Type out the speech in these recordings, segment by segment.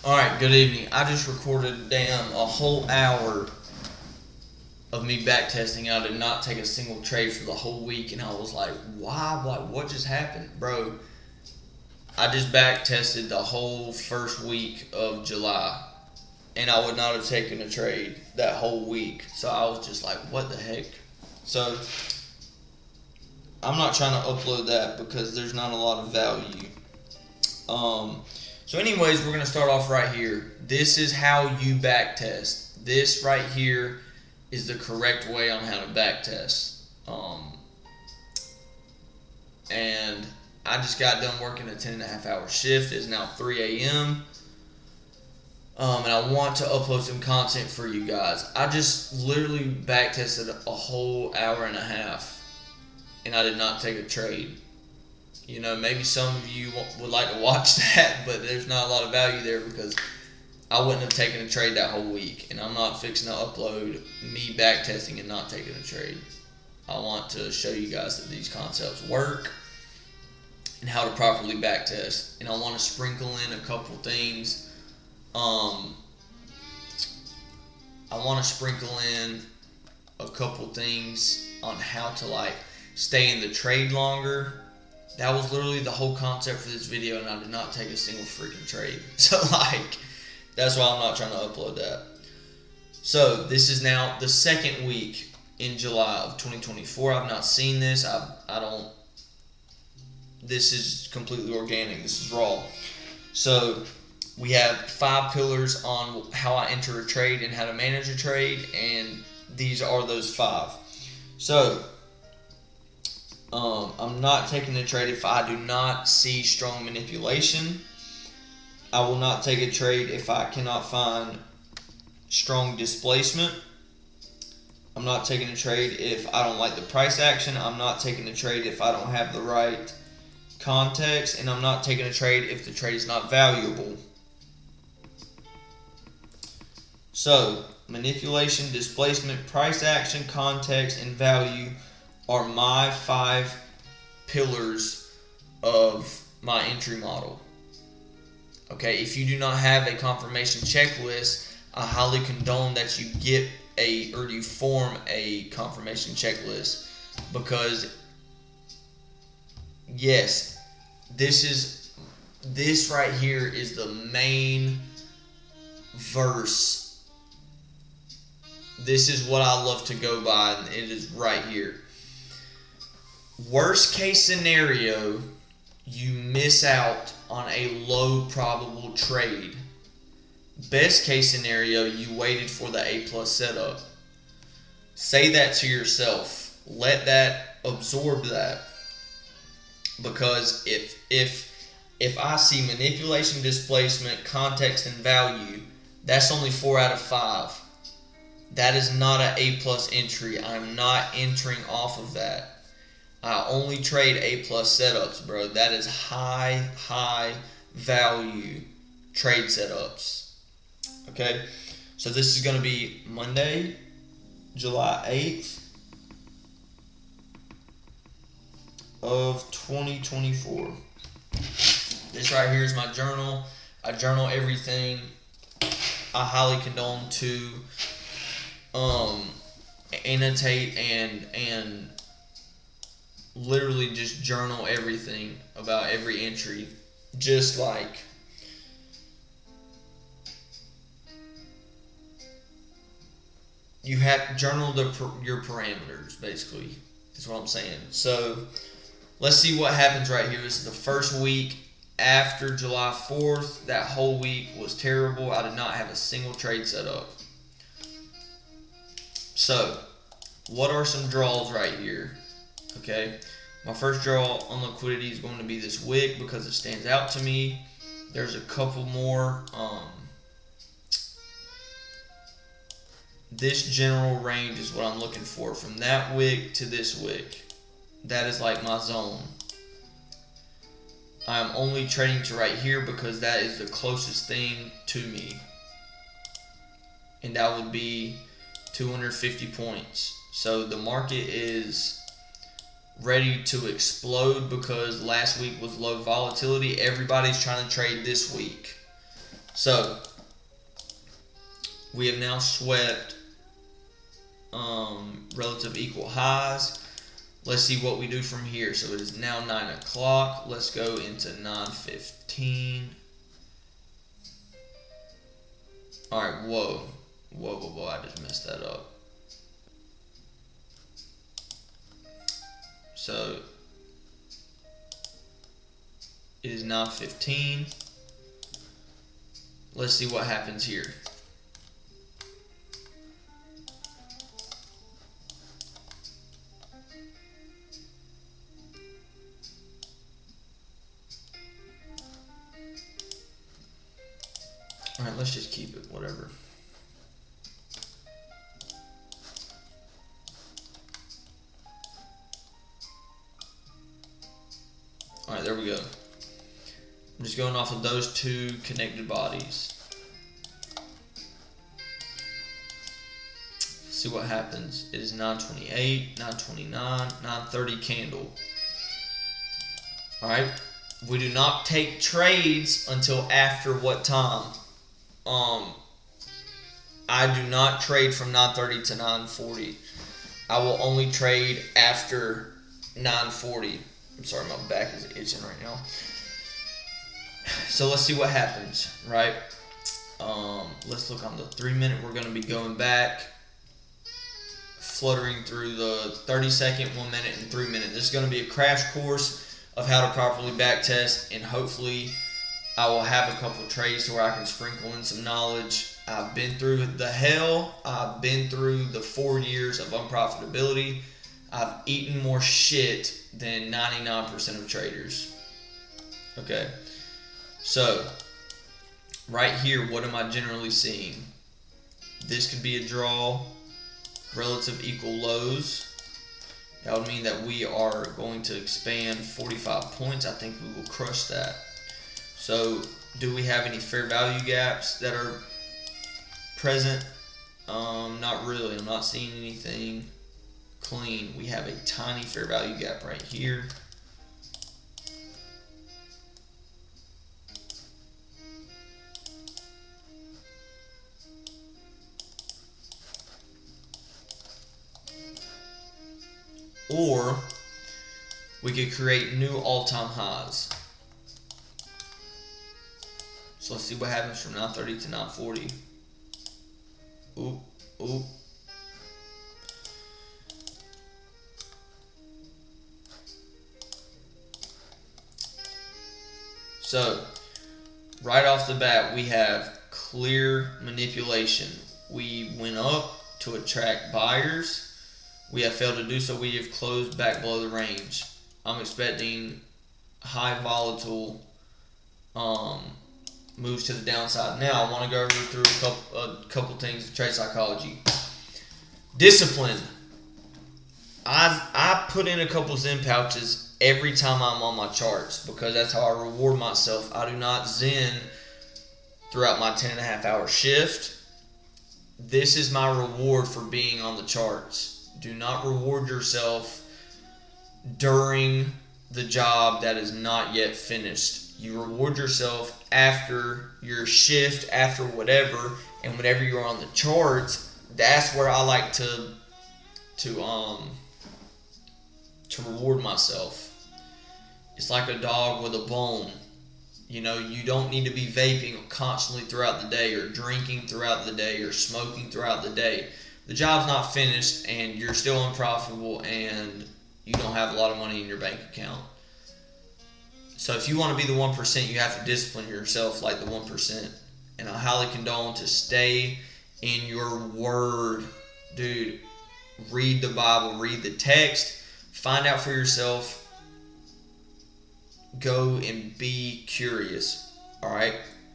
Alright, good evening. I just recorded a whole hour of me backtesting. I did not take a single trade for the whole week, and I was like, why? What just happened? Bro, I just backtested the whole first week of July, and I would not have taken a trade that whole week. So I was just like, what the heck? So I'm not trying to upload that because there's not a lot of value. So anyways, we're going to start off right here. This is how you backtest. This right here is the correct way on how to backtest. And I just got done working a 10.5 hour shift. It's now 3 a.m. And I want to upload some content for you guys. I just literally backtested a whole hour and a half, and I did not take a trade. You know, maybe some of you would like to watch that, but there's not a lot of value there because I wouldn't have taken a trade that whole week. And I'm not fixing to upload me backtesting and not taking a trade. I want to show you guys that these concepts work and how to properly backtest. And I want to sprinkle in a couple things. I want to sprinkle in a couple things on how to stay in the trade longer. That was literally the whole concept for this video, and I did not take a single freaking trade. So that's why I'm not trying to upload that. So this is now the second week in July of 2024. I've not seen this. This is completely organic. This is raw. So we have 5 pillars on how I enter a trade and how to manage a trade, and these are those 5. So I'm not taking a trade if I do not see strong manipulation. I will not take a trade if I cannot find strong displacement. I'm not taking a trade if I don't like the price action. I'm not taking a trade if I don't have the right context. And I'm not taking a trade if the trade is not valuable. So, manipulation, displacement, price action, context, and value are my 5 pillars of my entry model. Okay, if you do not have a confirmation checklist, I highly condone that you get you form a confirmation checklist, because yes, this right here is the main verse. This is what I love to go by, and it is right here. Worst case scenario, you miss out on a low probable trade. Best case scenario, you waited for the A+ setup. Say that to yourself. Let that absorb that. Because if I see manipulation, displacement, context, and value, that's only 4 out of 5. That is not an A+ entry. I'm not entering off of that. I only trade A+ setups, bro. That is high value trade setups. Okay? So this is going to be Monday, July 8th of 2024. This right here is my journal. I journal everything. I highly condone to annotate and literally just journal everything about every entry. Just like you have journal your parameters, basically. That's what I'm saying. So let's see what happens right here. This is the first week after July 4th. That whole week was terrible. I did not have a single trade set up. So what are some draws right here? Okay, my first draw on liquidity is going to be this wick because it stands out to me. There's a couple more. This general range is what I'm looking for, from that wick to this wick. That is like my zone. I'm only trading to right here because that is the closest thing to me, and that would be 250 points. So the market is ready to explode because last week was low volatility. Everybody's trying to trade this week. So we have now swept relative equal highs. Let's see what we do from here. So it is now 9 o'clock. Let's go into 9:15. Alright, whoa, I just messed that up. So it is 9:15. Let's see what happens here. Alright, let's just keep it, whatever. Alright, there we go. I'm just going off of those two connected bodies. Let's see what happens. It is 9:28, 9:29, 9:30 candle. Alright, we do not take trades until after what time? I do not trade from 9:30 to 9:40. I will only trade after 9:40. I'm sorry, my back is itching right now. So let's see what happens, right? Let's look on the 3-minute. We're going to be going back, fluttering through the 30-second, 1-minute, and 3-minute. This is going to be a crash course of how to properly backtest, and hopefully I will have a couple trades to where I can sprinkle in some knowledge. I've been through the hell. I've been through the 4 years of unprofitability. I've eaten more shit than 99% of traders. Okay. So, right here, what am I generally seeing? This could be a draw, relative equal lows. That would mean that we are going to expand 45 points. I think we will crush that. So, do we have any fair value gaps that are present? Not really. I'm not seeing anything clean. We have a tiny fair value gap right here. Or we could create new all-time highs. So let's see what happens from 9:30 to 9:40. Oop, oop. So, right off the bat, we have clear manipulation. We went up to attract buyers. We have failed to do so. We have closed back below the range. I'm expecting high volatile moves to the downside. Now, I want to go through a couple things of trade psychology. Discipline. I put in a couple Zen pouches every time I'm on my charts because that's how I reward myself. I do not Zen throughout my 10.5 hour shift. This is my reward for being on the charts. Do not reward yourself during the job that is not yet finished. You reward yourself after your shift, after whatever, and whenever you're on the charts, that's where I like to reward myself. It's like a dog with a bone. You know, you don't need to be vaping constantly throughout the day or drinking throughout the day or smoking throughout the day. The job's not finished and you're still unprofitable and you don't have a lot of money in your bank account. So if you want to be the 1%, you have to discipline yourself like the 1%. And I highly condone to stay in your word. Dude, read the Bible, read the text, find out for yourself. Go and be curious. Alright?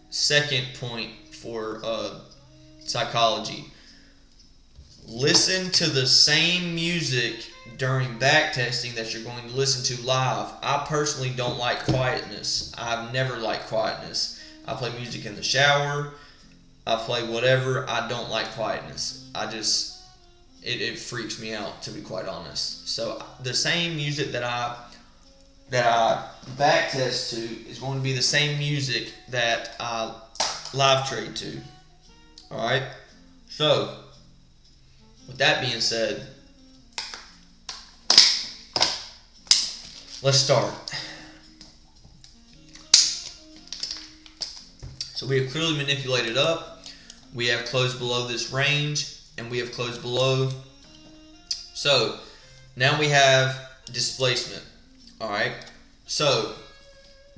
Second point for psychology. Listen to the same music during backtesting that you're going to listen to live. I personally don't like quietness. I've never liked quietness. I play music in the shower. I play whatever. I don't like quietness. It freaks me out, to be quite honest. So the same music that I backtest to is going to be the same music that I live trade to. Alright? So, with that being said, let's start. So we have clearly manipulated up. We have closed below this range, and we have closed below. So now we have displacement. Alright? So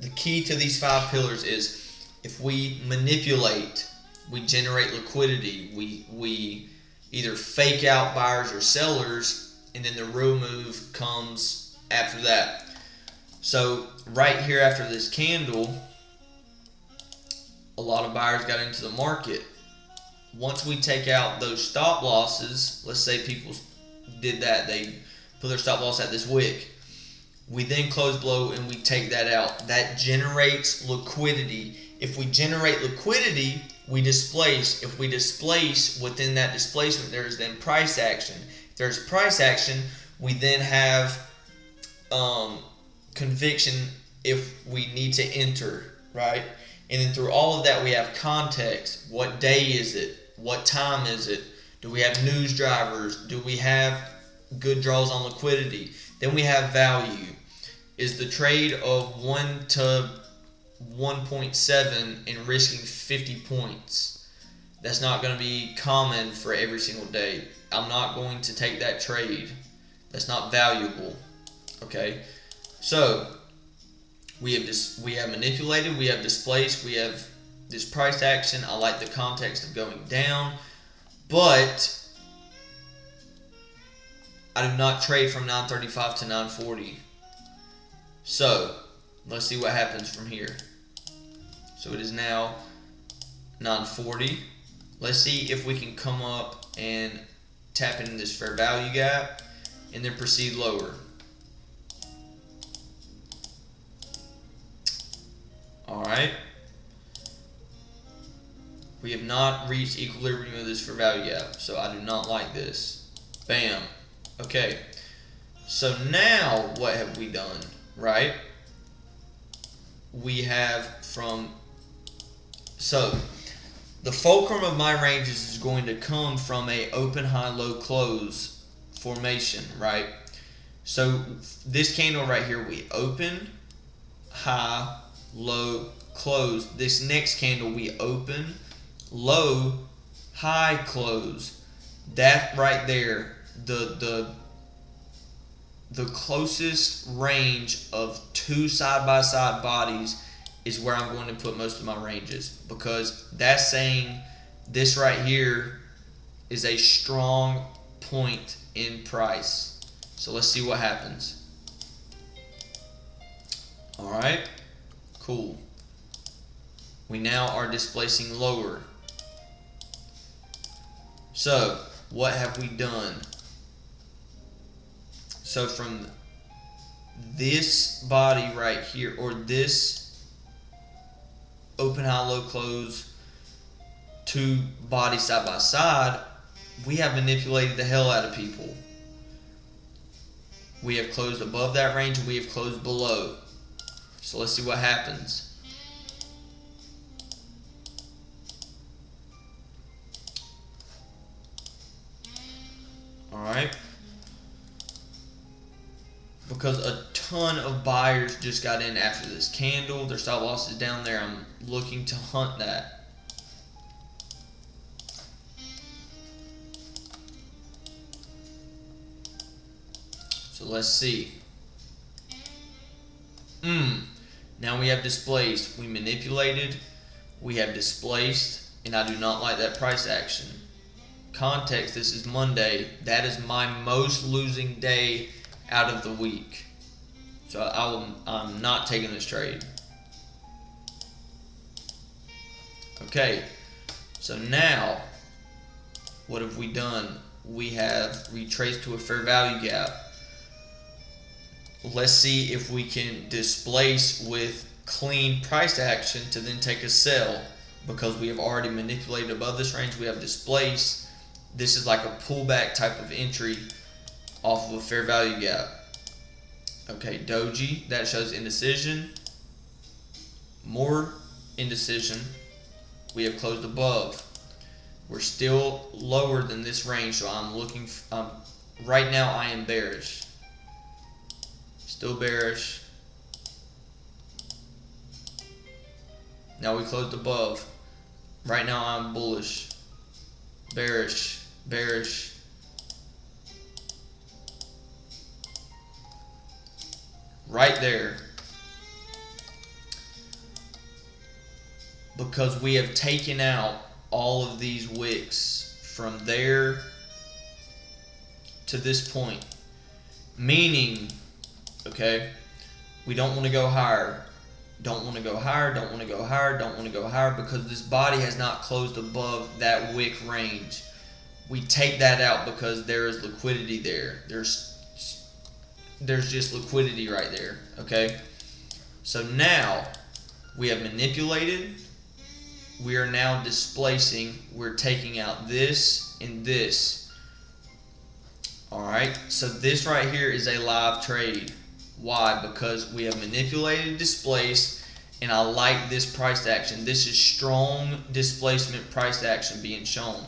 the key to these 5 pillars is if we manipulate, we generate liquidity. We either fake out buyers or sellers, and then the real move comes after that. So right here after this candle, a lot of buyers got into the market. Once we take out those stop losses, let's say people did that, they put their stop loss at this wick. We then close below and we take that out. That generates liquidity. If we generate liquidity, we displace. If we displace within that displacement, there is then price action. If there's price action, we then have conviction if we need to enter, right? And then through all of that, we have context. What day is it? What time is it? Do we have news drivers? Do we have good draws on liquidity? Then we have value. Is the trade of 1 to 1.7 and risking 50 points? That's not going to be common for every single day. I'm not going to take that trade. That's not valuable. Okay? So we have manipulated, we have displaced, we have this price action. I like the context of going down, but I do not trade from 935 to 940. So let's see what happens from here. So it is now 940. Let's see if we can come up and tap into this fair value gap and then proceed lower. Alright. We have not reached equilibrium of this fair value gap, so I do not like this. Bam. Okay. So now what have we done, right? We have so the fulcrum of my ranges is going to come from a open, high, low, close formation, right? So this candle right here, we open, high, low, close. This next candle, we open, low, high, close. That right there, the closest range of 2 side-by-side bodies is where I'm going to put most of my ranges, because that's saying this right here is a strong point in price. So let's see what happens. Alright, cool. We now are displacing lower. So what have we done? So from this body right here, or this open, high, low, close, 2 bodies side by side, we have manipulated the hell out of people. We have closed above that range and we have closed below. So let's see what happens. Alright. Because a ton of buyers just got in after this candle. Their stop loss is down there. I'm looking to hunt that. So let's see. Now we have displaced. We manipulated. We have displaced. And I do not like that price action. Context, this is Monday. That is my most losing day out of the week. So I'm not taking this trade. Okay. So now, what have we done? We have retraced to a fair value gap. Let's see if we can displace with clean price action to then take a sell, because we have already manipulated above this range. We have displaced. This is like a pullback type of entry off of a fair value gap. Okay, doji, that shows indecision. More indecision. We have closed above. We're still lower than this range, so I'm looking. Right now, I am bearish. Still bearish. Now we closed above. Right now, I'm bullish. Bearish. Bearish. Right there. Because we have taken out all of these wicks from there to this point. Meaning, okay, we don't want to go higher. Don't want to go higher, don't want to go higher, don't want to go higher, because this body has not closed above that wick range. We take that out because there is liquidity there. There's just liquidity right there, okay? So now we have manipulated. We are now displacing. We're taking out this and this. All right, so this right here is a live trade. Why? Because we have manipulated, displaced, and I like this price action. This is strong displacement price action being shown.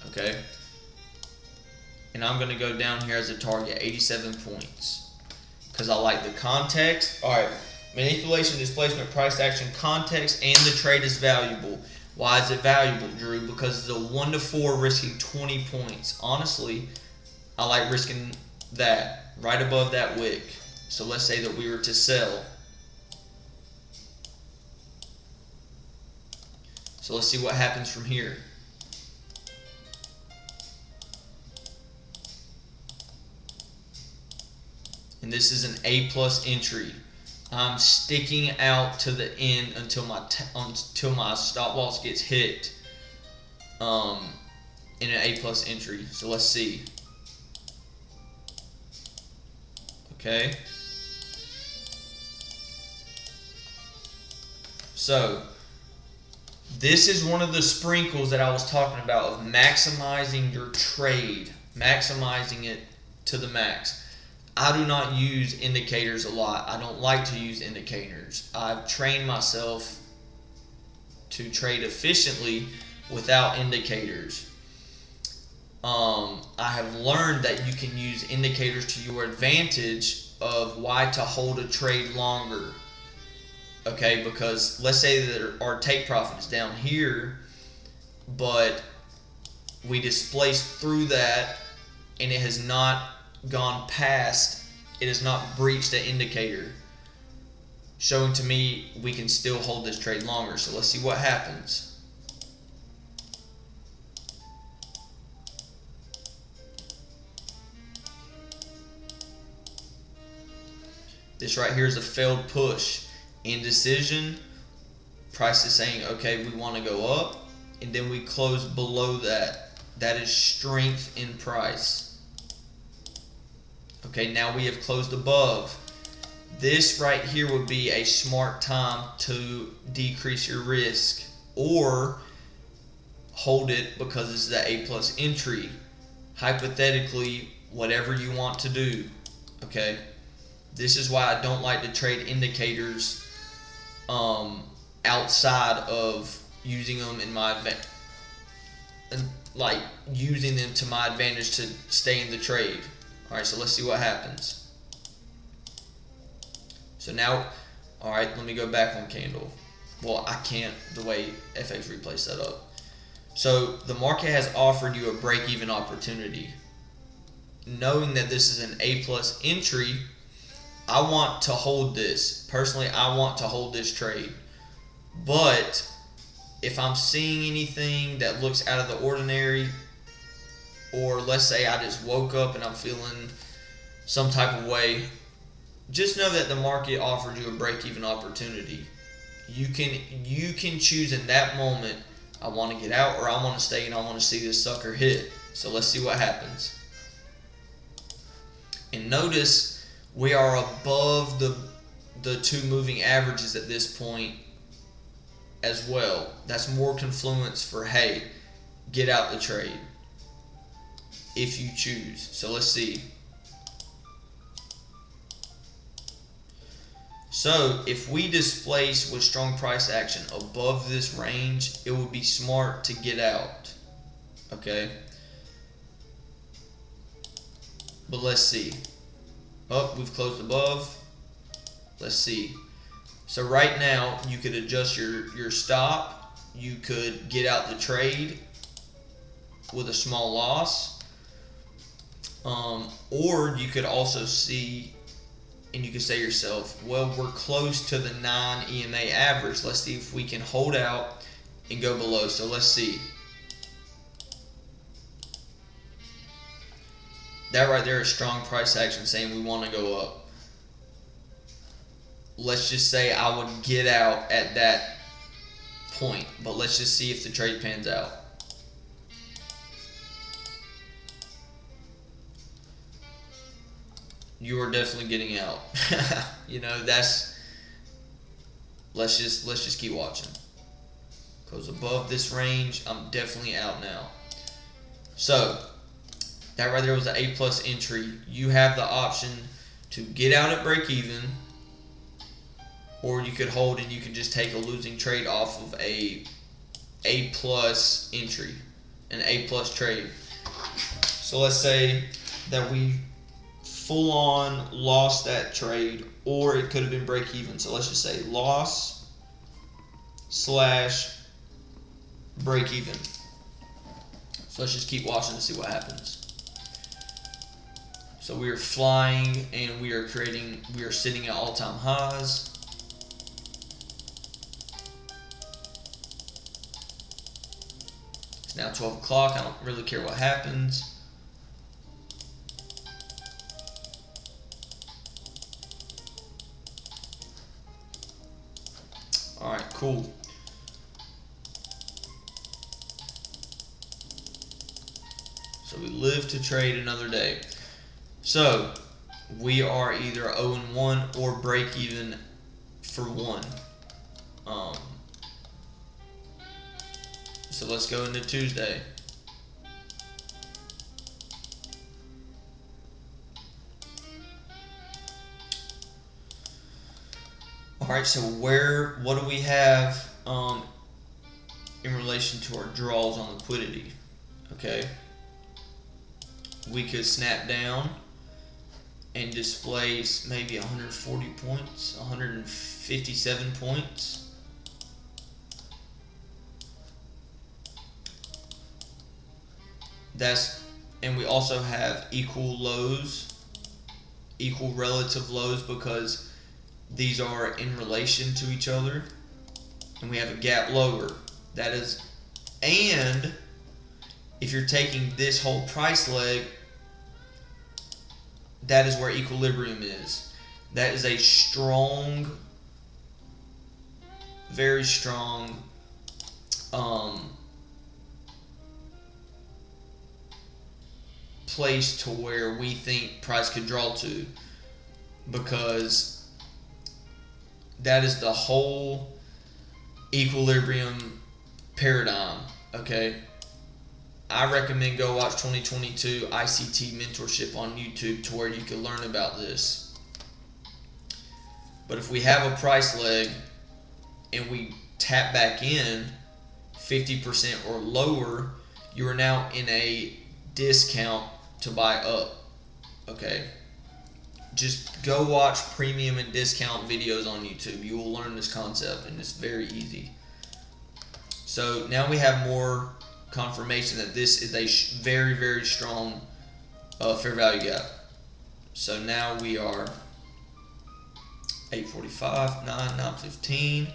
Okay. And I'm going to go down here as a target, 87 points. Because I like the context. All right. Manipulation, displacement, price action, context, and the trade is valuable. Why is it valuable, Drew? Because it's a 1 to 4 risking 20 points. Honestly, I like risking that right above that wick. So let's say that we were to sell. So let's see what happens from here. And this is an A+ entry. I'm sticking out to the end until my stop loss gets hit in an A+ entry. So let's see. Okay. So this is one of the sprinkles that I was talking about of maximizing your trade, maximizing it to the max. I do not use indicators a lot. I don't like to use indicators. I've trained myself to trade efficiently without indicators. I have learned that you can use indicators to your advantage of why to hold a trade longer. Okay, because let's say that our take profit is down here, but we displaced through that and it has not gone past, it has not breached the indicator, showing to me we can still hold this trade longer. So let's see what happens. This right here is a failed push. Indecision. Price is saying, okay, we want to go up, and then we close below that. That is strength in price. Okay, now we have closed above. This right here would be a smart time to decrease your risk or hold it because this is the A+ entry. Hypothetically, whatever you want to do. Okay, this is why I don't like to trade indicators outside of using them in my advantage, like using them to my advantage to stay in the trade. All right, so let's see what happens. So now, all right, let me go back on candle. Well, I can't the way FX replay set up. So the market has offered you a break-even opportunity. Knowing that this is an A+ entry, I want to hold this. Personally, I want to hold this trade. But if I'm seeing anything that looks out of the ordinary, or let's say I just woke up and I'm feeling some type of way, just know that the market offered you a break-even opportunity. You can choose in that moment, I want to get out or I want to stay and I want to see this sucker hit. So let's see what happens. And notice we are above the two moving averages at this point as well. That's more confluence for, hey, get out the trade if you choose. So let's see. So if we displace with strong price action above this range, it would be smart to get out. Okay. But let's see. Oh, we've closed above. Let's see. So right now you could adjust your stop. You could get out the trade with a small loss. Or you could also see, and you could say to yourself, well, we're close to the 9 EMA average. Let's see if we can hold out and go below. So let's see. That right there is strong price action saying we want to go up. Let's just say I would get out at that point, but let's just see if the trade pans out. You are definitely getting out. You know, that's, let's just keep watching. Goes above this range, I'm definitely out now. So that right there was the A+ entry. You have the option to get out at break even, or you could hold and you could just take a losing trade off of a A+ entry, an A+ trade. So let's say that we full on lost that trade, or it could have been break even. So let's just say loss / break even. So let's just keep watching to see what happens. So we are flying and we are sitting at all-time highs. It's now 12 o'clock. I don't really care what happens. All right, cool. So we live to trade another day. So we are either 0-1 or break even for 1. So let's go into Tuesday. All right, so what do we have in relation to our draws on liquidity? Okay, we could snap down and displace maybe 140 points, 157 points. And we also have equal lows, equal relative lows, because these are in relation to each other, and we have a gap lower. That is, and if you're taking this whole price leg, that is where equilibrium is. That is a strong, very strong place to where we think price could draw to, because that is the whole equilibrium paradigm. Okay, I recommend go watch 2022 ICT mentorship on YouTube to where you can learn about this. But if we have a price leg and we tap back in 50% or lower, you are now in a discount to buy up. Okay, just go watch premium and discount videos on YouTube. You will learn this concept, and it's very easy. So now we have more confirmation that this is a very, very strong fair value gap. So now we are 8:45, 9:15.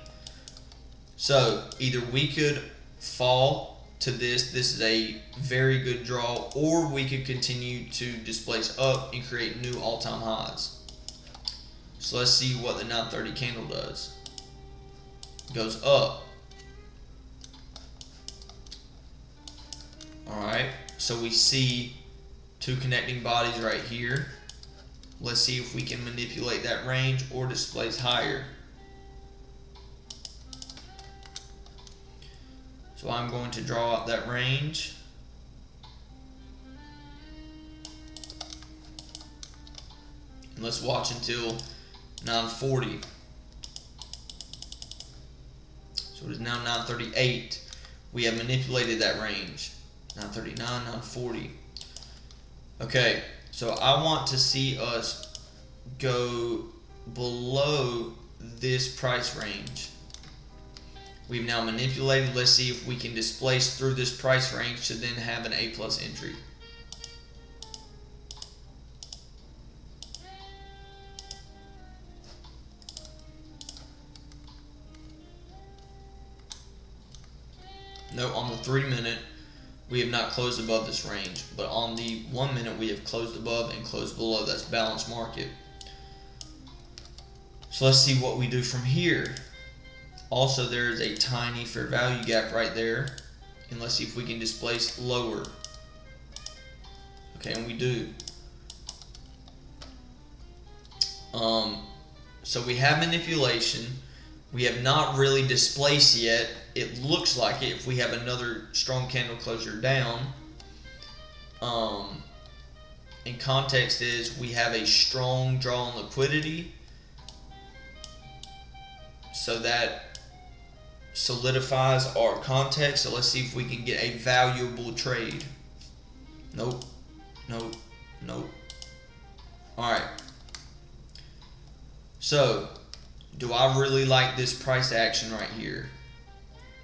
So either we could fall to this is a very good draw, or we could continue to displace up and create new all-time highs. So let's see what the 9:30 candle does. It goes up. Alright, so we see two connecting bodies right here. Let's see if we can manipulate that range or displace higher. So I'm going to draw out that range. And let's watch until 9:40. It is now 938. We have manipulated that range. 939, 940. Okay, so I want to see us go below this price range. We've now manipulated. Let's see if we can displace through this price range to then have an A+ entry. No, on the 3 minute, we have not closed above this range, but on the 1 minute, we have closed above and closed below. That's balanced market. So let's see what we do from here. Also, there is a tiny fair value gap right there, and let's see if we can displace lower. Okay, and we do. So we have manipulation. We have not really displaced yet. It looks like it if we have another strong candle closure down. And context is we have a strong draw on liquidity. So that solidifies our context. So let's see if we can get a valuable trade. Nope. Nope. Nope. Alright. So, do I really like this price action right here?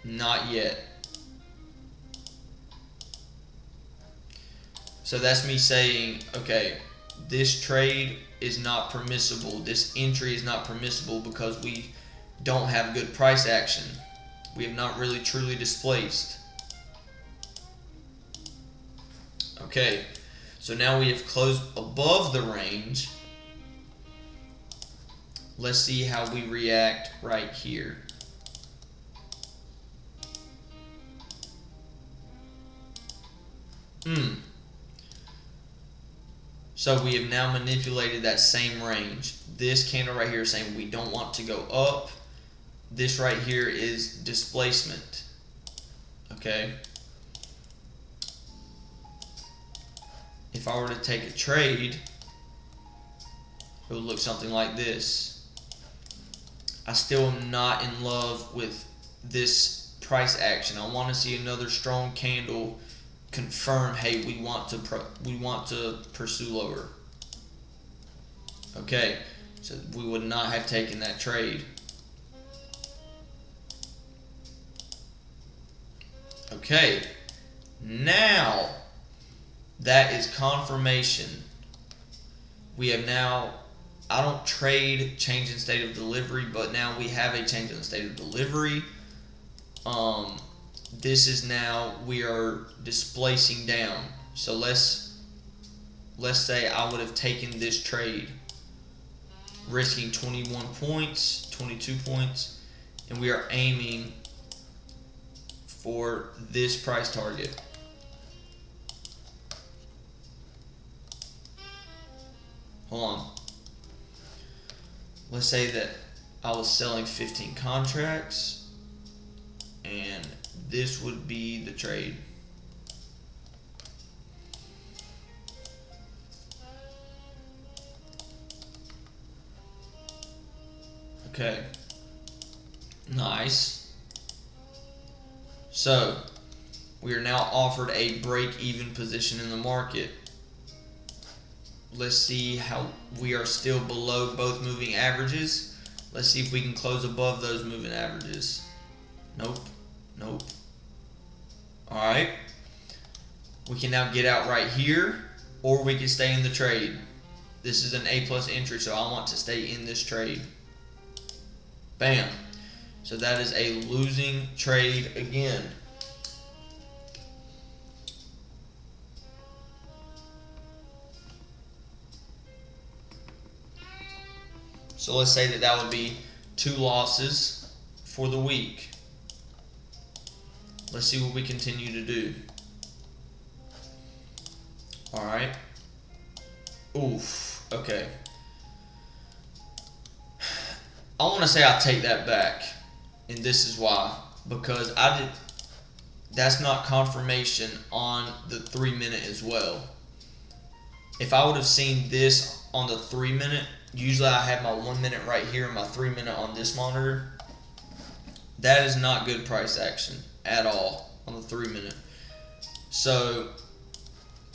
Not yet. So that's me saying, okay, this trade is not permissible. This entry is not permissible because we don't have good price action. We have not really truly displaced. Okay, so now we have closed above the range. Let's see how we react right here. So we have now manipulated that same range. This candle right here is saying we don't want to go up. This right here is displacement. Okay. If I were to take a trade, it would look something like this. I still am not in love with this price action. I want to see another strong candle confirm, hey, we want to pursue lower. Okay, so we would not have taken that trade. Okay, now that is confirmation. We have now, I don't trade change in state of delivery, but now we have a change in state of delivery. This is now, we are displacing down. So let's say I would have taken this trade, risking 21 points, 22 points, and we are aiming for this price target. Hold on. Let's say that I was selling 15 contracts, and this would be the trade. Okay. Nice. So, we are now offered a break-even position in the market. Let's see how we are still below both moving averages. Let's see if we can close above those moving averages. Nope. Nope. Alright. We can now get out right here, or we can stay in the trade. This is an A+ entry, so I want to stay in this trade. Bam. So that is a losing trade again. So let's say that that would be 2 losses for the week. Let's see what we continue to do. Alright. Oof. Okay. I want to say I'll take that back. And this is why. Because that's not confirmation on the 3 minute as well. If I would have seen this on the 3 minute, usually I have my 1 minute right here and my 3 minute on this monitor. That is not good price action at all on the 3 minute. So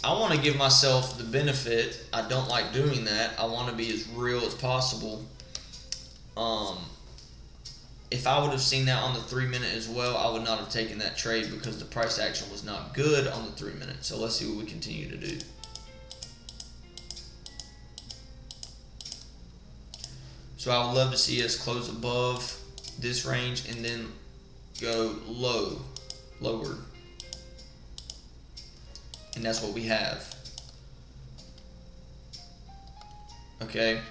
I want to give myself the benefit. I don't like doing that. I want to be as real as possible. If I would have seen that on the 3 minute as well, I would not have taken that trade because the price action was not good on the 3 minute. So let's see what we continue to do. So I would love to see us close above this range and then go lower. And that's what we have. Okay,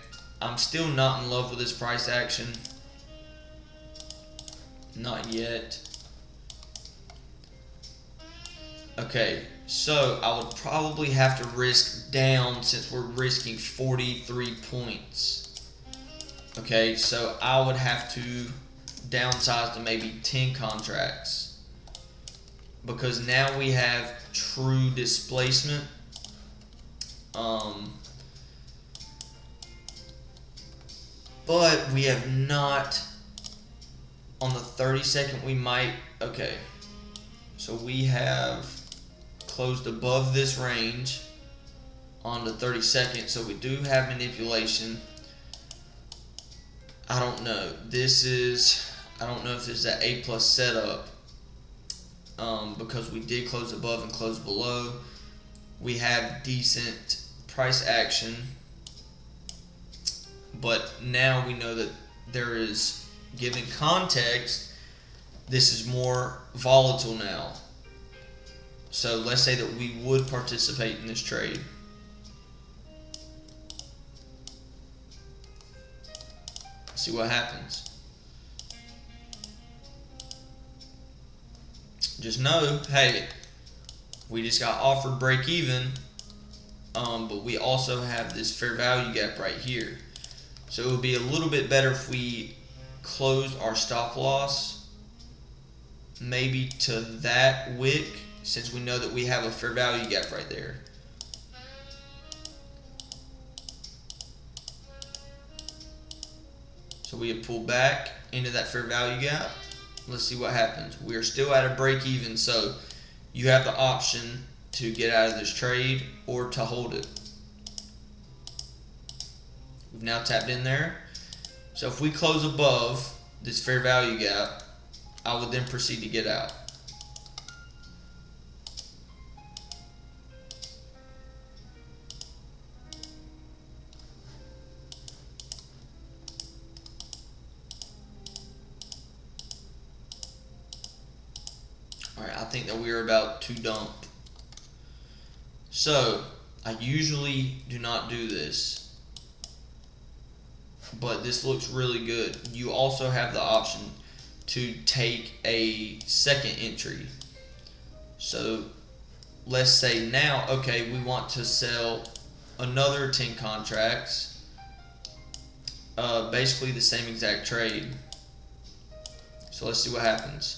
I'm still not in love with this price action. Not yet. Okay, so I would probably have to risk down since we're risking 43 points. Okay, so I would have to downsize to maybe 10 contracts because now we have true displacement. But we have not on the 32nd. We might. Okay, so we have closed above this range on the 32nd, so we do have manipulation. I don't know. I don't know if this is an A plus setup because we did close above and close below. We have decent price action, but now we know that there is, given context, this is more volatile now. So let's say that we would participate in this trade. See what happens. Just know, hey, we just got offered break even, but we also have this fair value gap right here. So it would be a little bit better if we closed our stop loss maybe to that wick, since we know that we have a fair value gap right there. So we have pulled back into that fair value gap. Let's see what happens. We are still at a break even, so you have the option to get out of this trade or to hold it. We've now tapped in there. So if we close above this fair value gap, I would then proceed to get out. Alright, I think that we are about to dump. So, I usually do not do this, but this looks really good. You also have the option to take a second entry. So, let's say now, okay, we want to sell another 10 contracts, basically the same exact trade. So let's see what happens.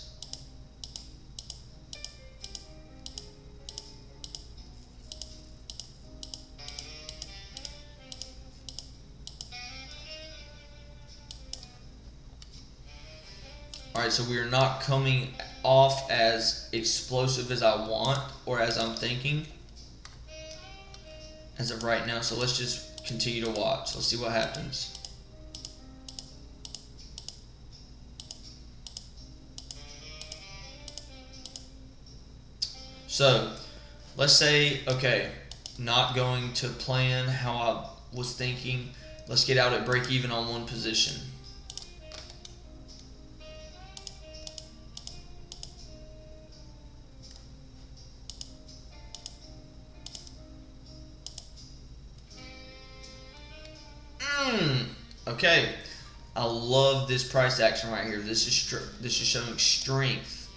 Alright, so we are not coming off as explosive as I want or as I'm thinking as of right now. So let's just continue to watch. Let's see what happens. So let's say, okay, not going to plan how I was thinking. Let's get out at break even on one position. Okay, I love this price action right here. This is showing strength.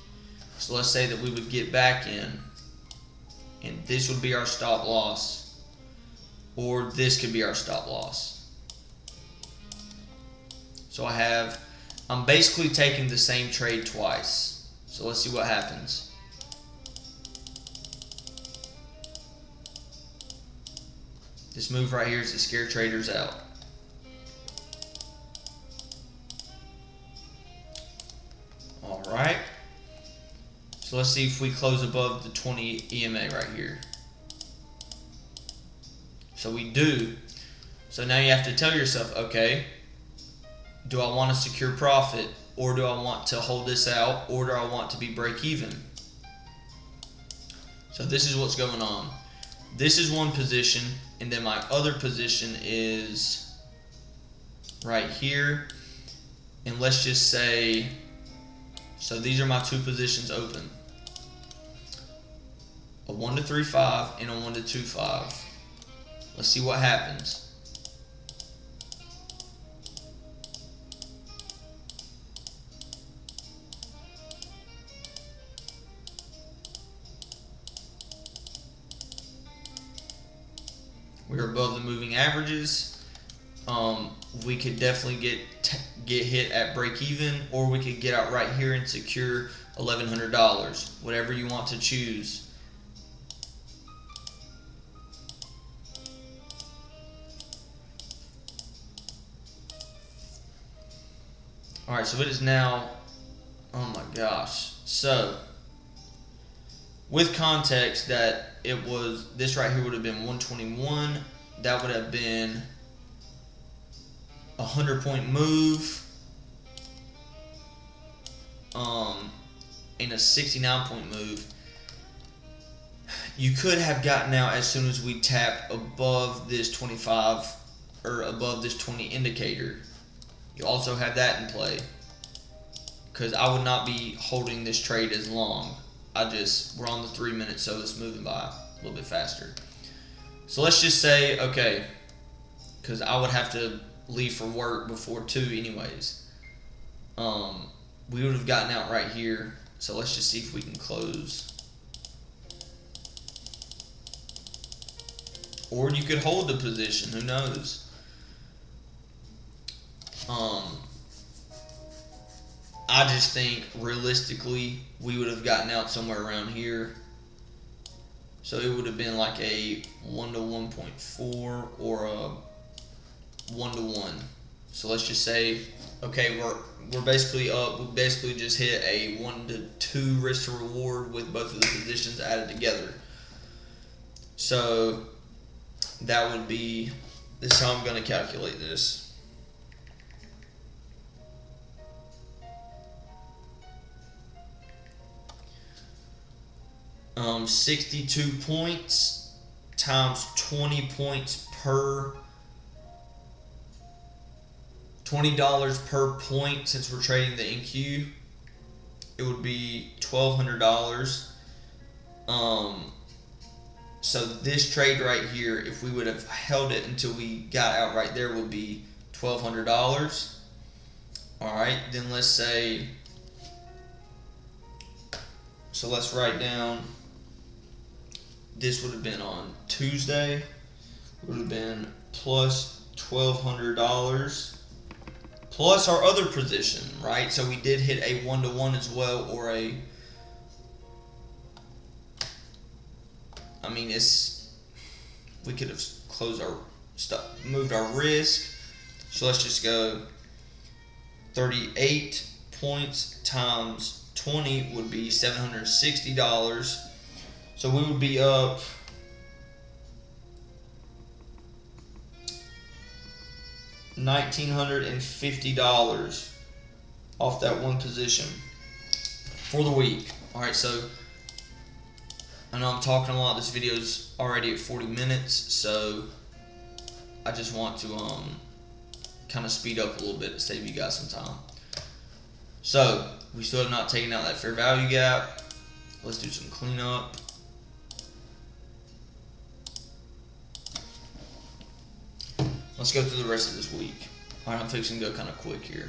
So let's say that we would get back in, and this would be our stop loss, or this could be our stop loss. So I'm basically taking the same trade twice. So let's see what happens. This move right here is to scare traders out. So let's see if we close above the 20 EMA right here. So we do. So now you have to tell yourself, okay, do I want to secure profit, or do I want to hold this out, or do I want to be break even? So this is what's going on. This is one position, and then my other position is right here. And let's just say, so these are my two positions open. A 1 to 3.5 and a 1 to 2.5. Let's see what happens. We're above the moving averages. We could definitely get hit at break even, or we could get out right here and secure $1,100. Whatever you want to choose. All right, so it is now. Oh my gosh! So, with context that it was, this right here would have been 121. That would have been a 100-point move, and a 69-point move. You could have gotten out as soon as we tap above this 25 or above this 20 indicator. You also have that in play, because I would not be holding this trade as long. We're on the 3 minutes, so it's moving by a little bit faster. So let's just say, okay, because I would have to leave for work before 2 anyways. We would have gotten out right here. So let's just see if we can close. Or you could hold the position, who knows? I just think realistically we would have gotten out somewhere around here. So it would have been like a 1 to 1.4 or a 1 to 1. So let's just say, okay, we're basically up. We basically just hit a 1 to 2 risk to reward with both of the positions added together. So that would be, this is how I'm going to calculate this. 62 points times 20 points per $20 per point, since we're trading the NQ, it would be $1,200. So this trade right here, if we would have held it until we got out right there, would be $1,200. Alright, then let's say, so let's write down, this would have been on Tuesday, would have been plus $1,200 plus our other position, right? So we did hit a 1 to 1 as well, or a, I mean, we could have closed our stuff, moved our risk. So let's just go 38 points times 20 would be $760. So we would be up $1,950 off that one position for the week. All right, so I know I'm talking a lot. This video is already at 40 minutes, so I just want to kind of speed up a little bit to save you guys some time. So we still have not taken out that fair value gap. Let's do some cleanup. Let's go through the rest of this week. All right, I'm fixing to go kind of quick here.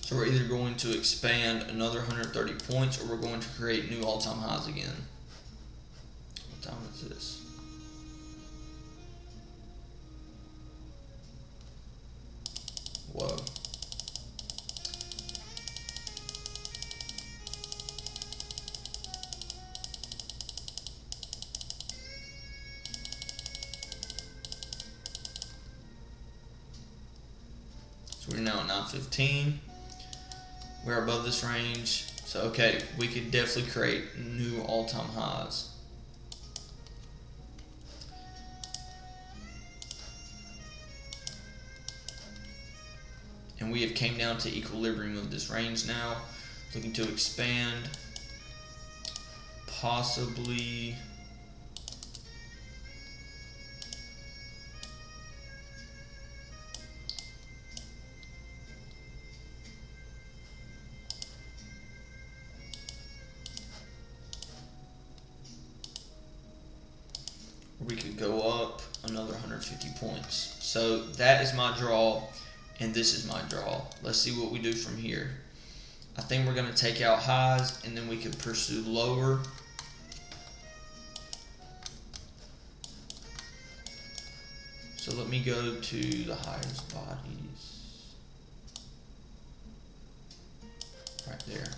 So we're either going to expand another 130 points, or we're going to create new all-time highs again. What time is this? Whoa. We're now at 915. We're above this range. So, okay, we could definitely create new all-time highs. And we have came down to equilibrium of this range now. Looking to expand. Possibly. We could go up another 150 points. So that is my draw, and this is my draw. Let's see what we do from here. I think we're going to take out highs, and then we could pursue lower. So let me go to the highest bodies. Right there.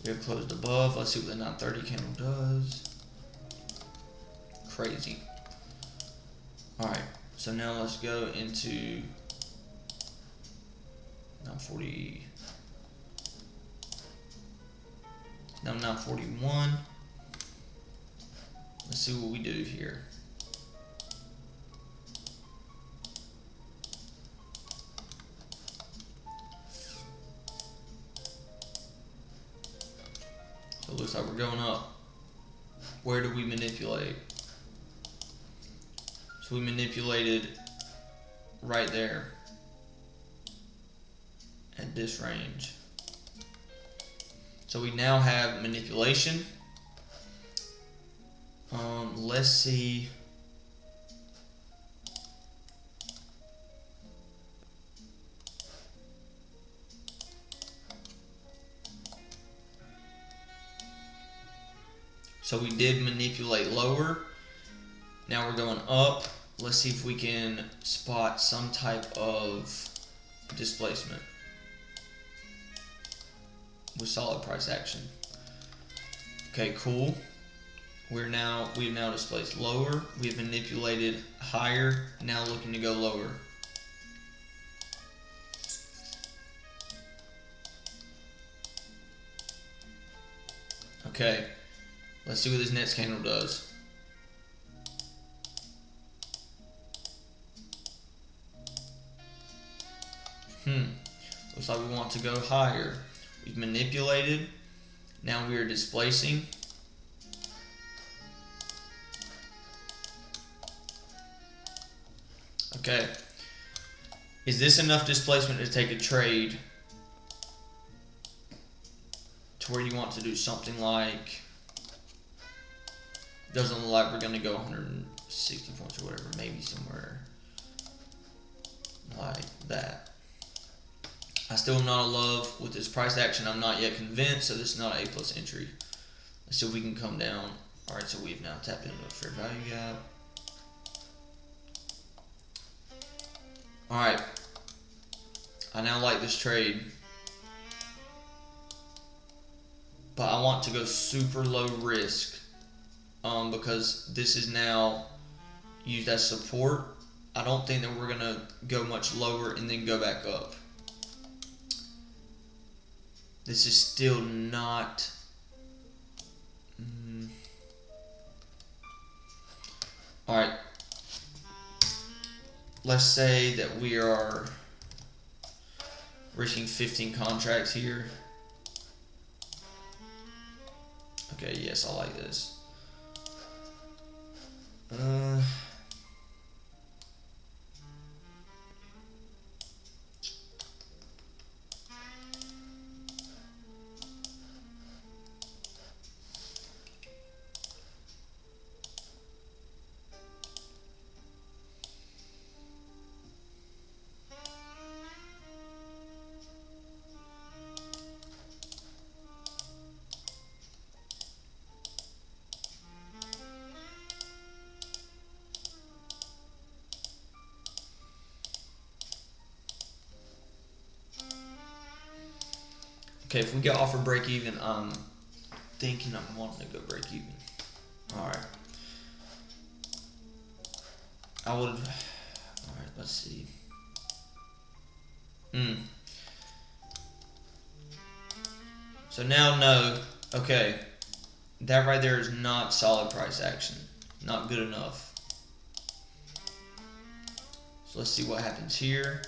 We have closed above. Let's see what the 930 candle does. Crazy. Alright, so now let's go into 940. Now 941. Let's see what we do here. So it looks like we're going up. Where do we manipulate? So we manipulated right there at this range. So we now have manipulation. Let's see. So we did manipulate lower. Now we're going up. Let's see if we can spot some type of displacement with solid price action. Okay, cool. We've now displaced lower. We've manipulated higher. Now looking to go lower. Okay, let's see what this next candle does. Looks like we want to go higher. We've manipulated. Now we are displacing. Okay. Is this enough displacement to take a trade to where you want to do something like, doesn't look like we're going to go 160 points or whatever, maybe somewhere like that. I still am not in love with this price action. I'm not yet convinced, so this is not an A+ entry. Let's see if we can come down. Alright, so we've now tapped into a fair value gap. Alright. I now like this trade. But I want to go super low risk. Because this is now used as support. I don't think that we're going to go much lower and then go back up. This is still not... Alright. Let's say that we are reaching 15 contracts here. Okay, yes, I like this. Okay, if we get offer break even, I'm thinking I'm wanting to go break even. Alright. I would... Alright, let's see. So now no. Okay. That right there is not solid price action. Not good enough. So let's see what happens here.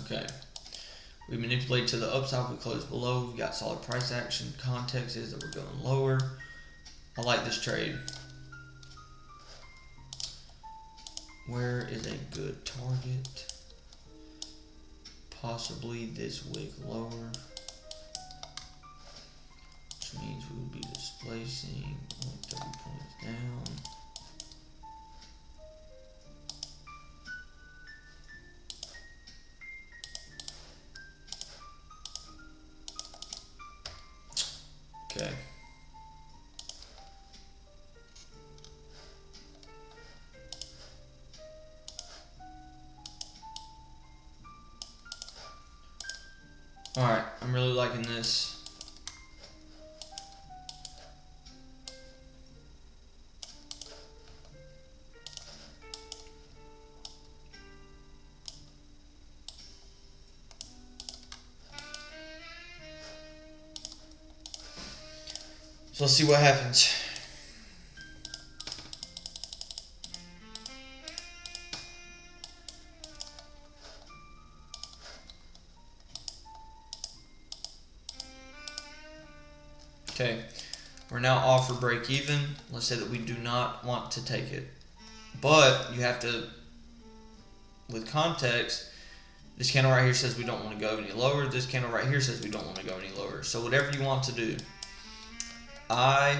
Okay. We manipulate to the upside, we close below, we got solid price action. Context is that we're going lower. I like this trade. Where is a good target? Possibly this wick lower. Which means we will be displacing 30 points down. Okay. Alright, I'm really liking this. So let's see what happens. Okay, we're now off for break even. Let's say that we do not want to take it. But you have to, with context, this candle right here says we don't want to go any lower. This candle right here says we don't want to go any lower. So whatever you want to do, I'm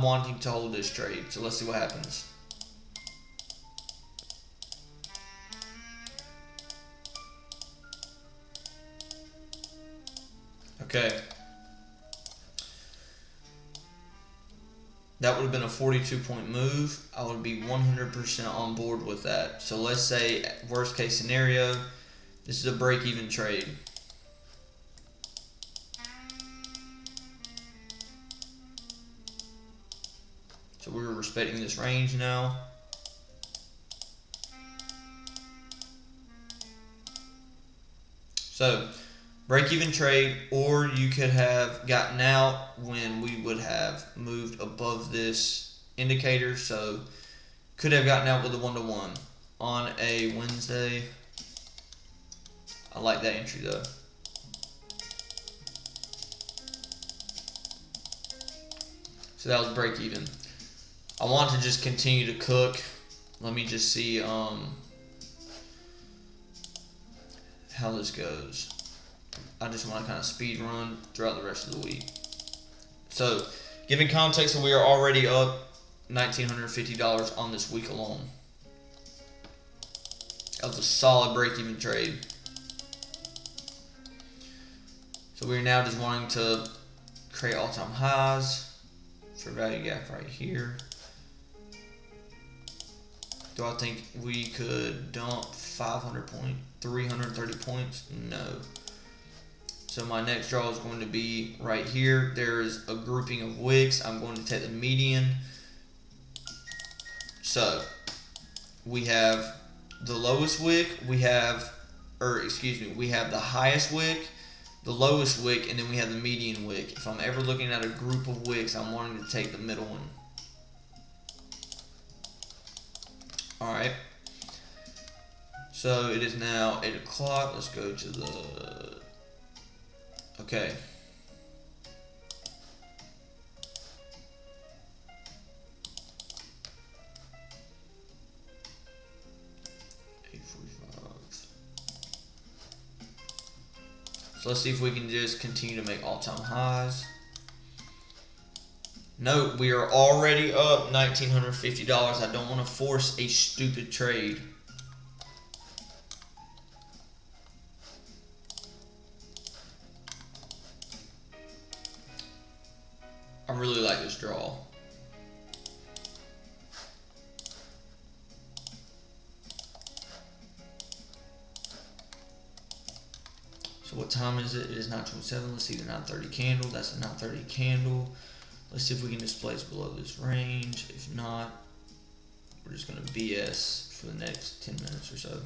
wanting to hold this trade. So let's see what happens. Okay. That would have been a 42-point move. I would be 100% on board with that. So let's say, worst case scenario, this is a break-even trade. So we're respecting this range now. So, break-even trade, or you could have gotten out when we would have moved above this indicator. So, could have gotten out with a 1-to-1 on a Wednesday. I like that entry though. So that was break-even. I want to just continue to cook. Let me just see how this goes. I just want to kind of speed run throughout the rest of the week. So, given context that we are already up $1,950 on this week alone. That was a solid break-even trade. So we're now just wanting to create all-time highs for value gap right here. Do I think we could dump 500 points, 330 points? No. So my next draw is going to be right here. There is a grouping of wicks. I'm going to take the median. So we have the lowest wick, we have the highest wick, the lowest wick, and then we have the median wick. If I'm ever looking at a group of wicks, I'm wanting to take the middle one. Alright. So it is now 8 o'clock. Let's go to the... Okay. So let's see if we can just continue to make all-time highs. Note, we are already up $1,950. I don't want to force a stupid trade. really like this draw. So what time is it? It is 9:27. Let's see the 9:30 candle. That's the 9:30 candle. Let's see if we can displace below this range. If not, we're just going to BS for the next 10 minutes or so.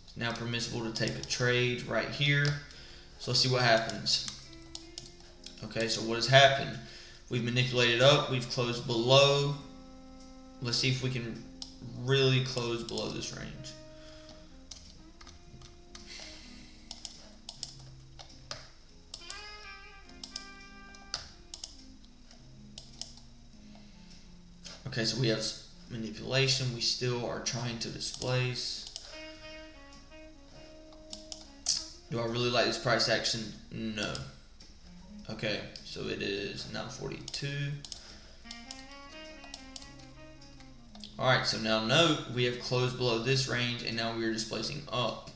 It's now permissible to take a trade right here. So let's see what happens. Okay, so what has happened? We've manipulated up. We've closed below. Let's see if we can really close below this range. Okay, so we have manipulation. We still are trying to displace. Do I really like this price action? No. Okay, so it is 9:42. Alright, so now note we have closed below this range and now we are displacing up.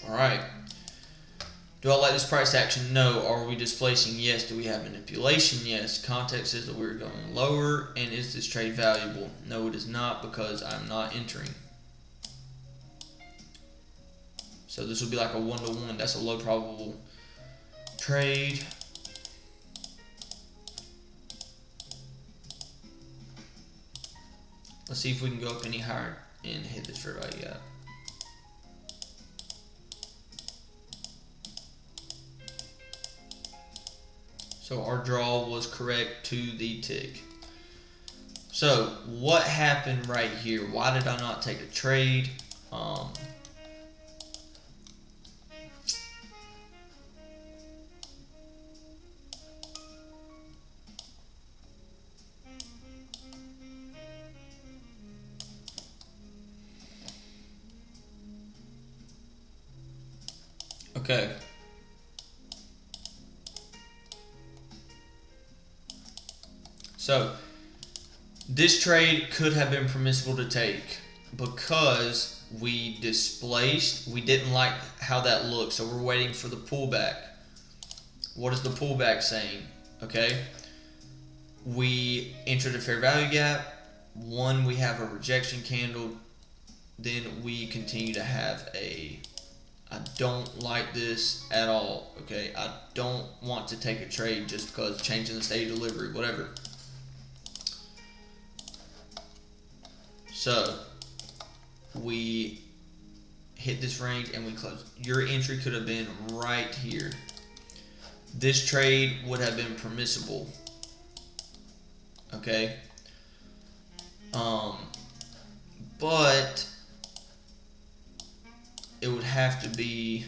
Alright. Do I like this price action? No. Are we displacing? Yes. Do we have manipulation? Yes. Context says that we're going lower. And is this trade valuable? No, it is not, because I'm not entering. So this would be like a 1-to-1. That's a low probable trade. Let's see if we can go up any higher and hit this fair value gap. So our draw was correct to the tick. So what happened right here? Why did I not take a trade? Okay. So this trade could have been permissible to take because we displaced. We didn't like how that looked, so we're waiting for the pullback. What is the pullback saying? Okay, we entered a fair value gap. One, we have a rejection candle. Then we continue to have a, I don't like this at all. Okay, I don't want to take a trade just because changing the state of delivery, whatever. So we hit this range and we close. Your entry could have been right here. This trade would have been permissible. Okay. But it would have to be,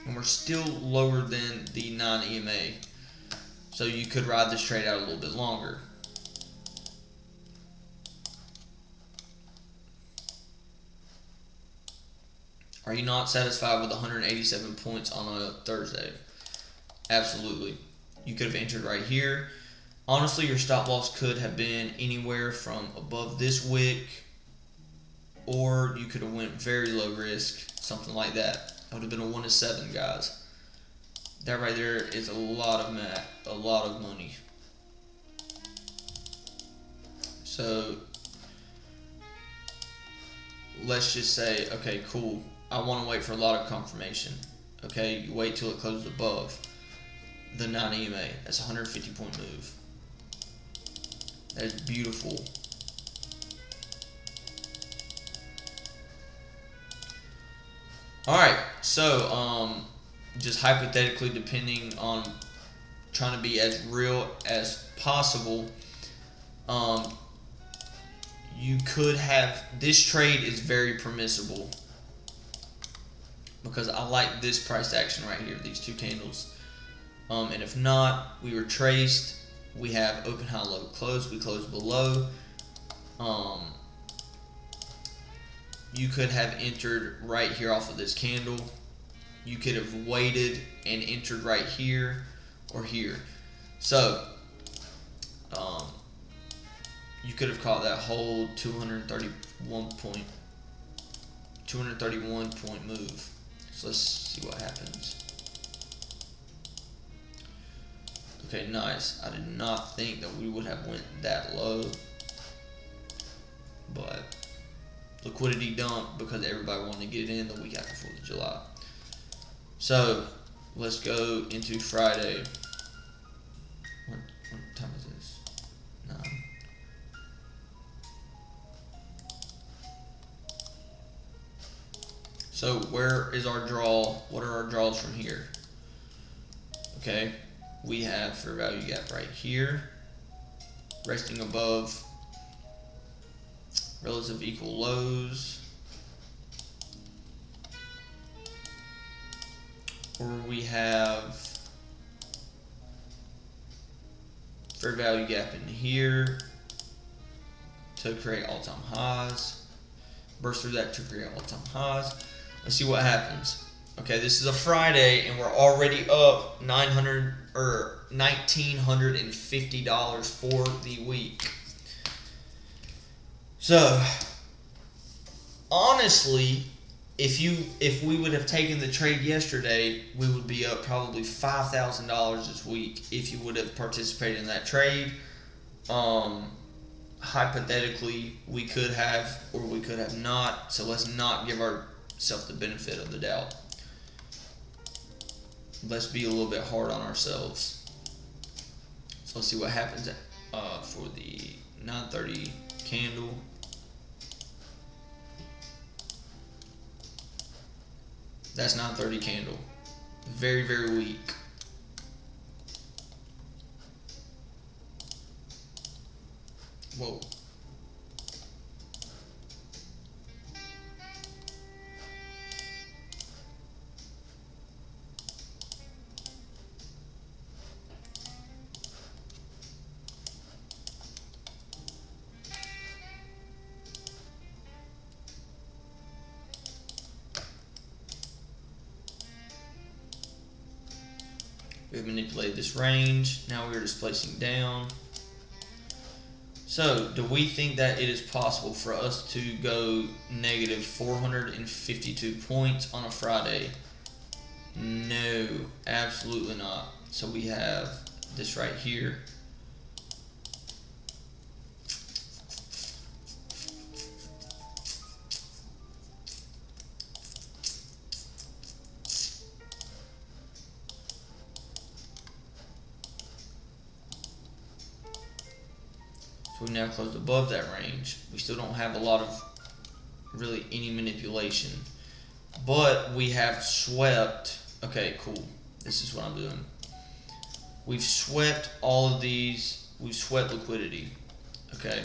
and we're still lower than the 9 EMA. So you could ride this trade out a little bit longer. Are you not satisfied with 187 points on a Thursday? Absolutely. You could have entered right here. Honestly, your stop loss could have been anywhere from above this wick, or you could have went very low risk, something like that. That would have been a 1-to-7, guys. That right there is a lot of money. So let's just say, okay, cool. I want to wait for a lot of confirmation. Okay, you wait till it closes above the 9 EMA. That's a 150 point move. That is beautiful. Alright, so just hypothetically, depending on trying to be as real as possible, you could have, this trade is very permissible because I like this price action right here, these two candles. And if not, we were traced. We have open, high, low, close. We close below. You could have entered right here off of this candle. You could have waited and entered right here or here. So you could have caught that whole 231 point move. So let's see what happens. Okay, nice. I did not think that we would have went that low, but liquidity dump because everybody wanted to get in the week after 4th of July. So let's go into Friday. What time is this? 9. So where is our draw? What are our draws from here? Okay, we have fair value gap right here, resting above relative equal lows, or we have fair value gap in here to create all-time highs, burst through that to create all-time highs. Let's see what happens. Okay, this is a Friday and we're already up $900 or $1,950 for the week. So honestly, if we would have taken the trade yesterday, we would be up probably $5,000 this week if you would have participated in that trade. Hypothetically, we could have or we could have not. So let's not give ourselves the benefit of the doubt. Let's be a little bit hard on ourselves. So let's see what happens for the 9:30 candle. That's 9:30 candle. Very, very weak. Whoa. We've manipulated this range. Now we're displacing down. So, do we think that it is possible for us to go negative 452 points on a Friday? No, absolutely not. So we have this right here. So we now closed above that range. We still don't have a lot of really any manipulation, but we have swept. Okay, cool. This is what I'm doing. We've swept all of these. We've swept liquidity. Okay.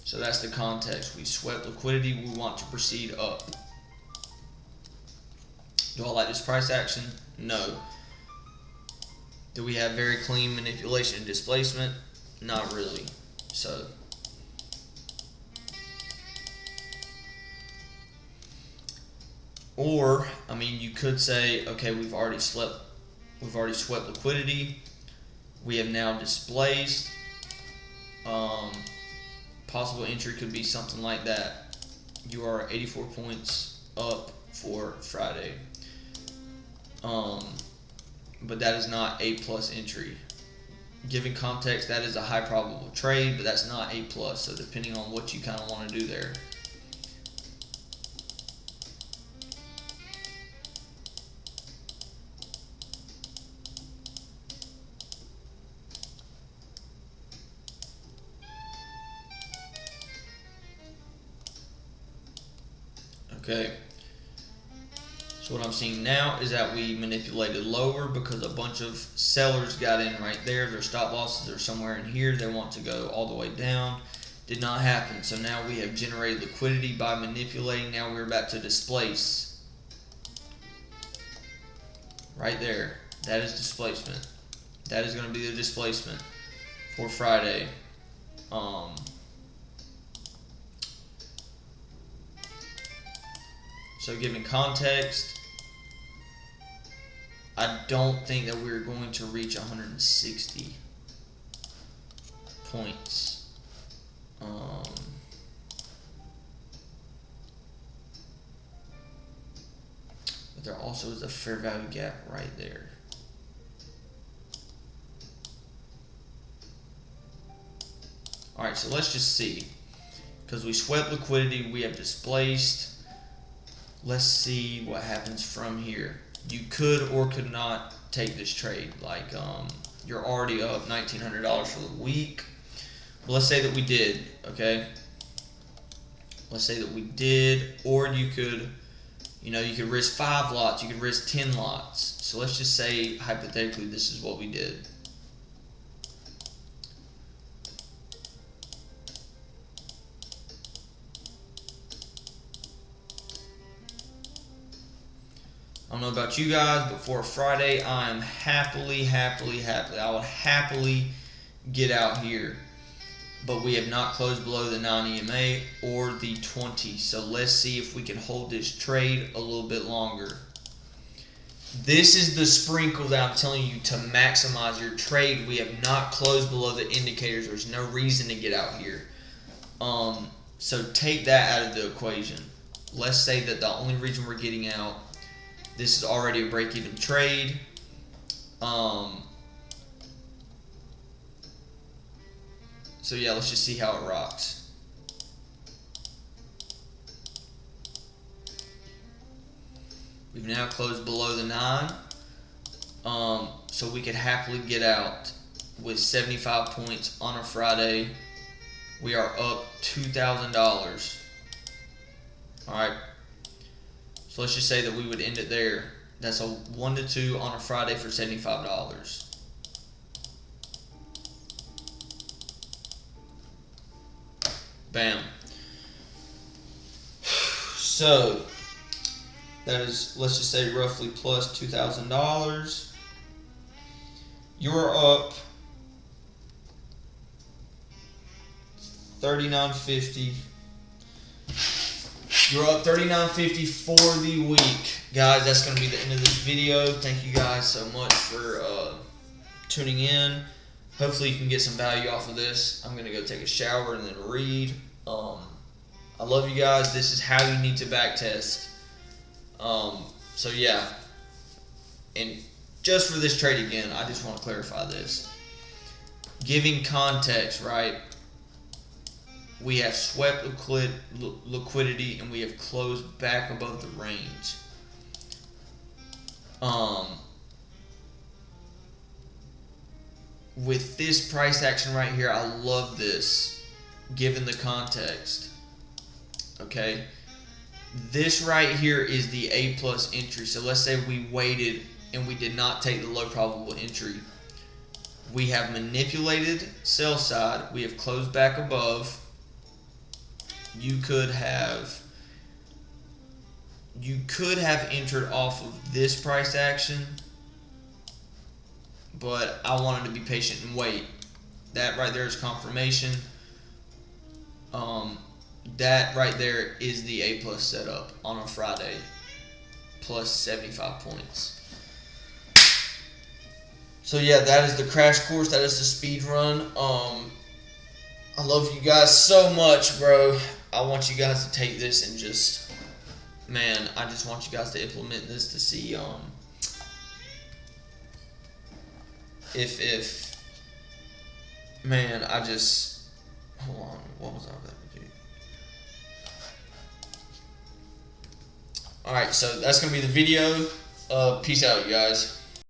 So that's the context. We swept liquidity. We want to proceed up. Do I like this price action? No. Do we have very clean manipulation and displacement? Not really. So or I mean, you could say, okay, we've already swept liquidity. We have now displaced. Possible entry could be something like that. You are 84 points up for Friday. But that is not A plus entry. Given context, that is a high probable trade, but that's not A plus. So depending on what you kind of want to do there. Okay. So what I'm seeing now is that we manipulated lower because a bunch of sellers got in right there. Their stop losses are somewhere in here. They want to go all the way down. Did not happen. So now we have generated liquidity by manipulating. Now we're about to displace. Right there. That is displacement. That is going to be the displacement for Friday. So given context, I don't think that we're going to reach 160 points. But there also is a fair value gap right there. Alright, so let's just see. Because we swept liquidity, we have displaced. Let's see what happens from here. You could or could not take this trade. Like, you're already up $1,900 for the week. But let's say that we did, okay? Let's say that we did, or you could, you could risk 5 lots, you could risk 10 lots. So let's just say, hypothetically, this is what we did. I don't know about you guys, but for a Friday, I am happily, I would happily get out here. But we have not closed below the 9 EMA or the 20. So let's see if we can hold this trade a little bit longer. This is the sprinkle that I'm telling you to maximize your trade. We have not closed below the indicators. There's no reason to get out here. So take that out of the equation. Let's say that the only reason we're getting out, this is already a break-even trade. So yeah, let's just see how it rocks. We've now closed below the 9. So we could happily get out with 75 points on a Friday. We are up $2,000. Alright. So let's just say that we would end it there. That's a 1 to 2 on a Friday for $75. Bam. So that is, let's just say, roughly plus $2,000. You're up $39.50. You're up $39.50 for the week. Guys, that's going to be the end of this video. Thank you guys so much for tuning in. Hopefully you can get some value off of this. I'm going to go take a shower and then read. I love you guys. This is how you need to backtest. So yeah. And just for this trade again, I just want to clarify this. Giving context, right? We have swept liquidity and we have closed back above the range. With this price action right here, I love this, given the context. Okay, this right here is the A+ entry. So let's say we waited and we did not take the low probable entry. We have manipulated sell side. We have closed back above. You could have entered off of this price action, but I wanted to be patient and wait. That right there is confirmation. That right there is the A+ setup on a Friday, plus 75 points. So yeah, that is the crash course. That is the speed run. I love you guys so much, bro. I want you guys to take this and just, man, I just want you guys to implement this to see if man, I just, hold on, what was I about to do? Alright, so that's gonna be the video. Peace out, you guys.